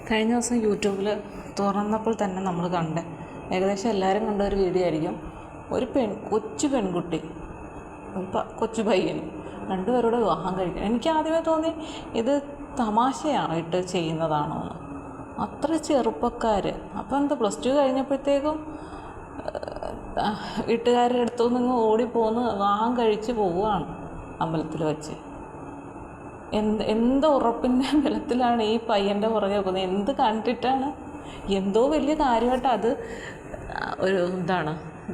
കഴിഞ്ഞ ദിവസം യൂട്യൂബിൽ തുറന്നപ്പോൾ തന്നെ നമ്മൾ കണ്ട ഏകദേശം എല്ലാവരും കണ്ട ഒരു വീഡിയോ ആയിരിക്കും. ഒരു കൊച്ചു പെൺകുട്ടി കൊച്ചു പയ്യൻ രണ്ടുപേരോട് വിവാഹം കഴിക്കണം. എനിക്ക് ആദ്യമേ തോന്നി ഇത് തമാശയായിട്ട് ചെയ്യുന്നതാണോ എന്ന്. അത്ര ചെറുപ്പക്കാർ. അപ്പോൾ എന്താ +2 കഴിഞ്ഞപ്പോഴത്തേക്കും വീട്ടുകാരുടെ അടുത്തു നിന്ന് ഓടിപ്പോന്ന് വിവാഹം കഴിച്ച് പോവുകയാണ് അമ്പലത്തിൽ വെച്ച്. എന്ത് ഉറപ്പിൻ്റെ ബലത്തിലാണ് ഈ പയ്യൻ്റെ പുറകെ പോകുന്നത്? എന്ത് കണ്ടിട്ടാണ്? എന്തോ വലിയ കാര്യമായിട്ട് അത് ഒരു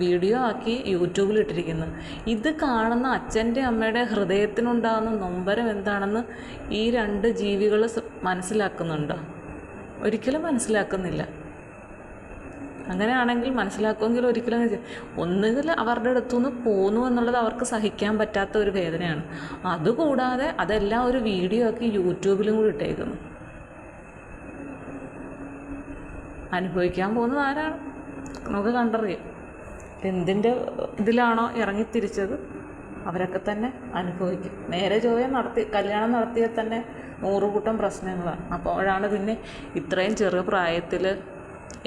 വീഡിയോ ആക്കി യൂട്യൂബിൽ ഇട്ടിരിക്കുന്നത്. ഇത് കാണുന്ന അച്ഛൻ്റെ അമ്മയുടെ ഹൃദയത്തിനുണ്ടാകുന്ന നൊമ്പരം എന്താണെന്ന് ഈ 2 ജീവികൾ മനസ്സിലാക്കുന്നുണ്ടോ? ഒരിക്കലും മനസ്സിലാക്കുന്നില്ല. അങ്ങനെയാണെങ്കിൽ മനസ്സിലാക്കുമെങ്കിൽ ഒരിക്കലും ഒന്നുകിൽ അവരുടെ അടുത്തുനിന്ന് പോന്നു എന്നുള്ളത് അവർക്ക് സഹിക്കാൻ പറ്റാത്ത ഒരു വേദനയാണ്. അതുകൂടാതെ അതെല്ലാം ഒരു വീഡിയോ ആക്കി യൂട്യൂബിലും കൂടി ഇട്ടേക്കുന്നു. അനുഭവിക്കാൻ പോകുന്നത് ആരാണ്? നമുക്ക് കണ്ടറിയാം. എന്തിൻ്റെ ഇതിലാണോ ഇറങ്ങിത്തിരിച്ചത് അവരൊക്കെ തന്നെ അനുഭവിക്കും. നേരെ കല്യാണം നടത്തിയാൽ തന്നെ 100 കൂട്ടം പ്രശ്നങ്ങളാണ്. അപ്പോഴാണ് പിന്നെ ഇത്രയും ചെറു പ്രായത്തിൽ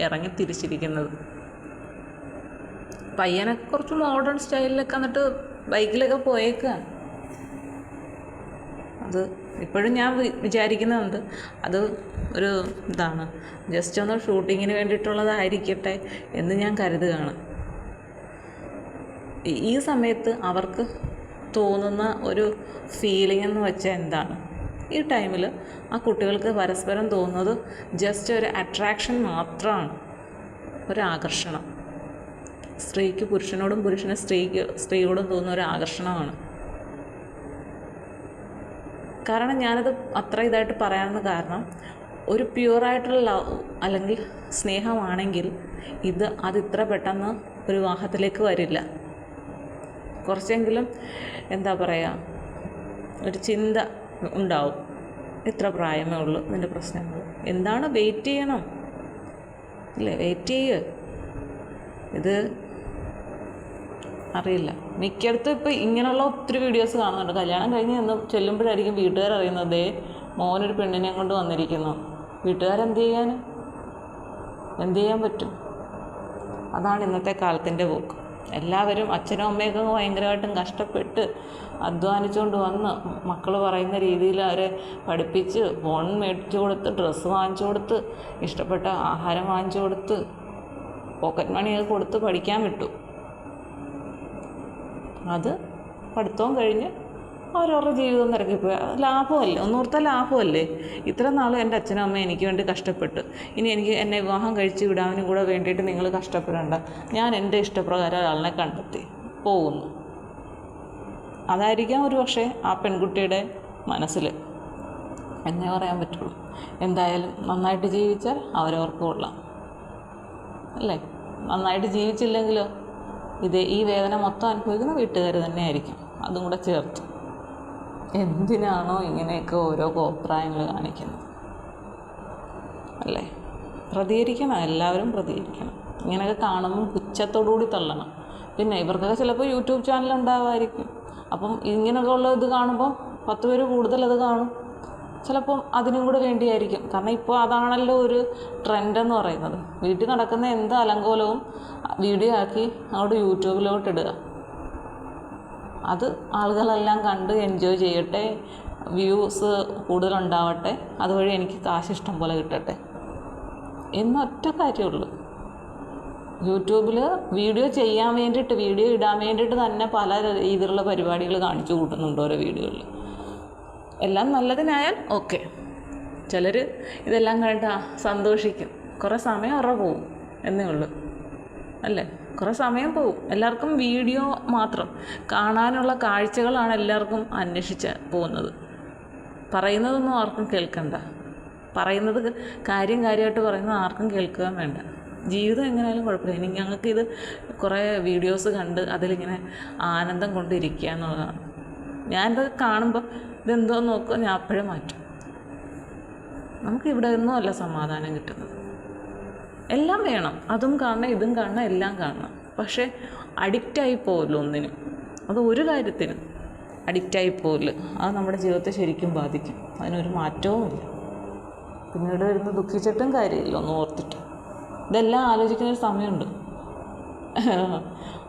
ഇറങ്ങിത്തിരിച്ചിരിക്കുന്നത്. പയ്യനൊക്കെ കുറച്ച് മോഡേൺ സ്റ്റൈലിലൊക്കെ എന്നിട്ട് ബൈക്കിലൊക്കെ പോയേക്കാണ്. അത് ഇപ്പോഴും ഞാൻ വിചാരിക്കുന്നുണ്ട് അത് ഒരു ജസ്റ്റ് ഒന്ന് ഷൂട്ടിങ്ങിന് വേണ്ടിയിട്ടുള്ളതായിരിക്കട്ടെ എന്ന് ഞാൻ കരുതുകയാണ്. ഈ സമയത്ത് അവർക്ക് തോന്നുന്ന ഒരു ഫീലിംഗ് എന്ന് വെച്ചാൽ എന്താണ്? ഈ ടൈമിൽ ആ കുട്ടികൾക്ക് പരസ്പരം തോന്നുന്നത് ജസ്റ്റ് ഒരു അട്രാക്ഷൻ മാത്രമാണ്, ഒരു ആകർഷണം. സ്ത്രീക്ക് പുരുഷനോടും പുരുഷന് സ്ത്രീയോടും തോന്നുന്ന ഒരു ആകർഷണമാണ്. കാരണം ഞാനത് അത്ര ഇതായിട്ട് പറയാമെന്ന് കാരണം ഒരു പ്യുവറായിട്ടുള്ള ലവ് അല്ലെങ്കിൽ സ്നേഹമാണെങ്കിൽ അത് ഇത്ര പെട്ടെന്ന് ഒരു വിവാഹത്തിലേക്ക് വരില്ല. കുറച്ചെങ്കിലും ഒരു ചിന്ത ഉണ്ടാവും. ഇത്ര പ്രായമേ ഉള്ളൂ, ഇതിൻ്റെ പ്രശ്നങ്ങൾ എന്താണ്? വെയിറ്റ് ചെയ്യണം അല്ലേ? വെയിറ്റ് ചെയ്യുക. ഇത് അറിയില്ല. മിക്കയിടത്തും ഇപ്പോൾ ഇങ്ങനെയുള്ള ഒത്തിരി വീഡിയോസ് കാണുന്നുണ്ട്. കല്യാണം കഴിഞ്ഞ് നിന്ന് ചെല്ലുമ്പോഴായിരിക്കും വീട്ടുകാർ അറിയുന്നത് മോനൊരു പെണ്ണിനെ കൊണ്ട് വന്നിരിക്കുന്നു. വീട്ടുകാരെന്ത് ചെയ്യാൻ പറ്റും? അതാണ് ഇന്നത്തെ കാലത്തിൻ്റെ പോക്ക്. എല്ലാവരും അച്ഛനും അമ്മയൊക്കെ ഭയങ്കരമായിട്ടും കഷ്ടപ്പെട്ട് അധ്വാനിച്ചുകൊണ്ട് വന്ന് മക്കൾ പറയുന്ന രീതിയിൽ അവരെ പഠിപ്പിച്ച് ഫോൺ മേടിച്ചു കൊടുത്ത്, ഡ്രസ്സ് വാങ്ങിച്ചു കൊടുത്ത്, ഇഷ്ടപ്പെട്ട ആഹാരം വാങ്ങിച്ചു കൊടുത്ത്, പോക്കറ്റ് മണിയൊക്കെ കൊടുത്ത് പഠിക്കാൻ വിട്ടു. അത് പഠിത്തവും കഴിഞ്ഞ് അവരവരുടെ ജീവിതം തിരക്കിപ്പോയി. ലാഭമല്ലേ? ഒന്നോർത്താൽ ലാഭമല്ലേ? ഇത്ര നാളും എൻ്റെ അച്ഛനും അമ്മ എനിക്ക് വേണ്ടി കഷ്ടപ്പെട്ടു. ഇനി എന്നെ വിവാഹം കഴിച്ച് വിടാനും കൂടെ വേണ്ടിയിട്ട് നിങ്ങൾ കഷ്ടപ്പെടേണ്ട. ഞാൻ എൻ്റെ ഇഷ്ടപ്രകാരം ഒരാളിനെ കണ്ടെത്തി പോകുന്നു. അതായിരിക്കാം ഒരു പക്ഷേ ആ പെൺകുട്ടിയുടെ മനസ്സിൽ. എന്നേ പറയാൻ പറ്റുള്ളൂ. എന്തായാലും നന്നായിട്ട് ജീവിച്ചാൽ അവരവർക്ക് കൊള്ളാം അല്ലേ? നന്നായിട്ട് ജീവിച്ചില്ലെങ്കിലോ ഈ വേദന മൊത്തം അനുഭവിക്കുന്ന വീട്ടുകാർ തന്നെയായിരിക്കും. അതും കൂടെ ചേർത്ത്. എന്തിനാണോ ഇങ്ങനെയൊക്കെ ഓരോ കോപ്രായങ്ങൾ കാണിക്കുന്നത് അല്ലേ? പ്രതികരിക്കണം, എല്ലാവരും പ്രതികരിക്കണം. ഇങ്ങനെയൊക്കെ കാണുമ്പോൾ പുച്ഛത്തോടുകൂടി തള്ളണം. പിന്നെ ഇവർക്കൊക്കെ ചിലപ്പോൾ യൂട്യൂബ് ചാനൽ ഉണ്ടാവുമായിരിക്കും. അപ്പം ഇങ്ങനെയൊക്കെ ഉള്ള ഇത് കാണുമ്പോൾ 10 പേര് കൂടുതൽ അത് കാണും. ചിലപ്പം അതിനും കൂടെ വേണ്ടിയായിരിക്കും. കാരണം ഇപ്പോൾ അതാണല്ലോ ഒരു ട്രെൻഡെന്ന് പറയുന്നത്. വീട്ടിൽ നടക്കുന്ന എന്ത് അലങ്കോലവും വീഡിയോ ആക്കി അങ്ങോട്ട് യൂട്യൂബിലോട്ട് ഇടുക. അത് ആളുകളെല്ലാം കണ്ട് എൻജോയ് ചെയ്യട്ടെ, വ്യൂസ് കൂടുതലുണ്ടാവട്ടെ, അതുവഴി എനിക്ക് കാശ് ഇഷ്ടം പോലെ കിട്ടട്ടെ എന്നൊറ്റ കാര്യമുള്ളൂ. യൂട്യൂബിൽ വീഡിയോ ഇടാൻ വേണ്ടിയിട്ട് തന്നെ പല രീതിയിലുള്ള പരിപാടികൾ കാണിച്ചു കൂട്ടുന്നുണ്ട് ഓരോ വീഡിയോയിൽ. എല്ലാം നല്ലതിനായാൽ ഓക്കെ. ചിലർ ഇതെല്ലാം കണ്ടിട്ട് സന്തോഷിക്കും. കുറേ സമയം പോവും എന്നേ ഉള്ളൂ അല്ലേ? കുറേ സമയം പോവും. എല്ലാവർക്കും വീഡിയോ മാത്രം കാണാനുള്ള കാഴ്ചകളാണ് എല്ലാവർക്കും അന്വേഷിച്ച് പോകുന്നത്. പറയുന്നതൊന്നും ആർക്കും കേൾക്കണ്ട. പറയുന്നത് കാര്യമായിട്ട് പറയുന്നത് ആർക്കും കേൾക്കുകയും വേണ്ട. ജീവിതം എങ്ങനെയായാലും കുഴപ്പമില്ല. ഞങ്ങൾക്കിത് കുറേ വീഡിയോസ് കണ്ട് അതിലിങ്ങനെ ആനന്ദം കൊണ്ടിരിക്കുക എന്നുള്ളതാണ്. ഞാനിത് കാണുമ്പോൾ ഇതെന്തോ നോക്കുക, ഞാൻ അപ്പോഴേ മാറ്റും. നമുക്കിവിടെ നിന്നും അല്ല സമാധാനം കിട്ടുന്നത്. എല്ലാം വേണം. അതും കാണണം, ഇതും കാണണം, എല്ലാം കാണണം. പക്ഷേ അഡിക്റ്റായി പോകില്ല ഒന്നിനും. അത് ഒരു കാര്യത്തിനും അഡിക്റ്റായി പോകില്ല. അത് നമ്മുടെ ജീവിതത്തെ ശരിക്കും ബാധിക്കും. അതിനൊരു മാറ്റവുമില്ല. പിന്നീട് വരുന്ന ദുഃഖിച്ചിട്ടും കാര്യമില്ല, ഒന്നും ഓർത്തിട്ട്. ഇതെല്ലാം ആലോചിക്കുന്നൊരു സമയമുണ്ട്,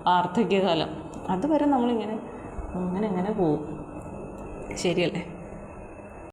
വാർദ്ധക്യകാലം. അതുവരെ നമ്മളിങ്ങനെ അങ്ങനെ പോവും. ശരിയല്ലേ?